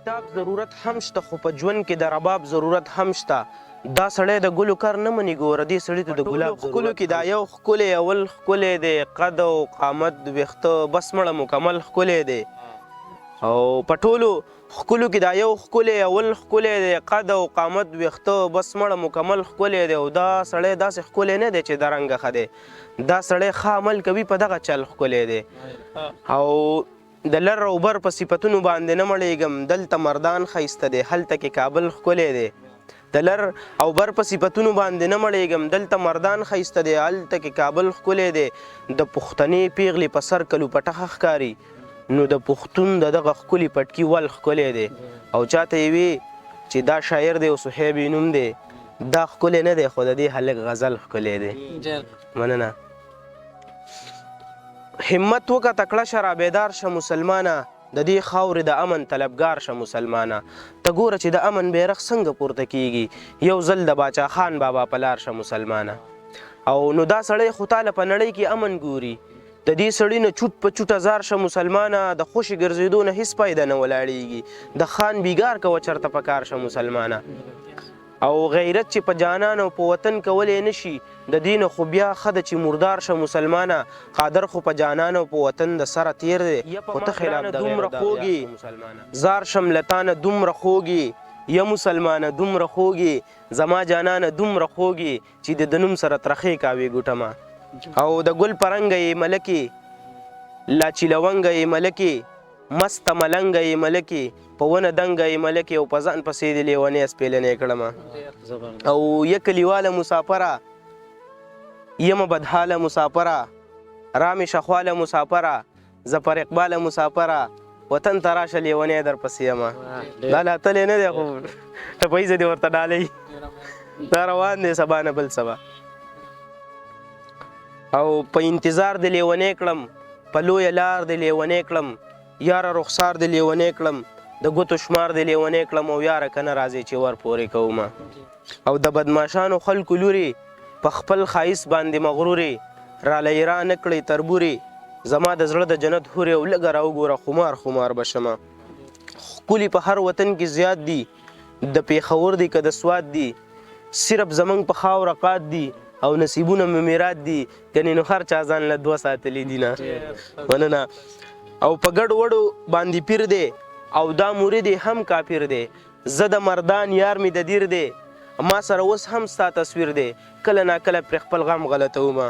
کتاب ضرورت هم شته خو په ژوند کې د رباب ضرورت هم شته. دا سړی د ګلو کار نه مني ګوره دې سړي ته د ګلاب ښکلو کې دا یو ښکلی اول ښکلی دی قد او قامت ویښته بس مړه مکمل ښکلی دی او په ټولو ښکلو کې دا یو ښکلی اول ښکلی دی قد او قامت ویښته بس مړه مکمل ښکلی دی او دا سړی داسې ښکلی نه دی چې د رنګه ښه دی دا سړی ښه عمل کوي په دغه چل ښکلی دی او د لر او بر په صفتونو باندې نه مړېږم دلته مردان ښایسته دی هلته کې کابل ښکلی دی د لر او بر په صفتونو باندې نه مړېږم دلته مردان ښایسته دی هلته کې کابل ښکلی دی د پښتنې پیغلې په سر کلو پټخه ښکاري نو د پښتون د دغه ښکلي پټکي ول ښکلی دی او چاته یې وي چې دا شاعر دی او صحیب یې نوم دی دا ښکلی نه دی خو د دې هلک غزل ښکلی دی. مننه. همت وکه تکړه شه رابیدار شه مسلمانه د دې خاورې د امن طلبګار شه مسلمانه ته ګوره چې د امن بیرغ څنګه پورته کیږي یو ځل د باچا خان بابا په لار شه مسلمانه او نو دا سړی خو تاله په نړۍ کې امن ګوري د دې سړي نه چوټ په چوټه زار شه مسلمانه د خوشي ګرځېدو نه هېڅ پیدا نه ولاړېږي د خان بیګار کوه چرته په کار شه مسلمانه او غیرت چې په جانان او په وطن کولی نه شي د دې نه خو بیا ښه ده چې مردار شه مسلمانه قادر خو په جانان او په وطن د سره تیر دی خو ته خلاف دومره خوږي زار شم له تا نه دومره خوږي یا مسلمانه دومره خوږي زما جانانه دومره خوږي چې د نوم سره ترخې کاوي ګوټمه او د ګل پرنګه یې ملکې لاچي لونګه یې ملکې مست ملنګه یې ملکې په ونه دنګه یې ملکې او په ځان پسې د لیونۍ سپېلنې کړمه او یک کلیواله مسافره یم بدحاله مسافره رامې شخواله مسافره زه پر اقباله مسافره وطن ته راشه لیونۍ در پسې یمه دا لا تلی نه دی خو ټپیزه دې ورته ډالۍ دا روان دی سبا نه بل سبا او په انتظار د لیونۍ کړم په لویه لار د لیونۍ کړم یاره رخسار د لیونۍ کړم د ګوتو شمار د لیونۍ کړم او یاره که نه راځې چې ور پورې کومه او د بدماشانو خلکو لوري په خپل ښایست باندې مغرورې راله یې را نه کړئ تربورې زما د زړه د جنت هورې او لږه راوګوره خمار خمار به شمه ښکلي په هر وطن کې زیات دي د پېښور دی که د سوات دی صرف زمونږ په خاوره قات دي او نصیبونه مې میرات دي ګنې نو هر چا ځان له دوه ساتلي دي نه مننه او په ګډ وډو باندې پیر دی او دا مرید هم کافر دی زه د مردان یار مې د دیر دی ما سره اوس هم ستا تصویر دی کله ناکله پرې خپل غم غلطومه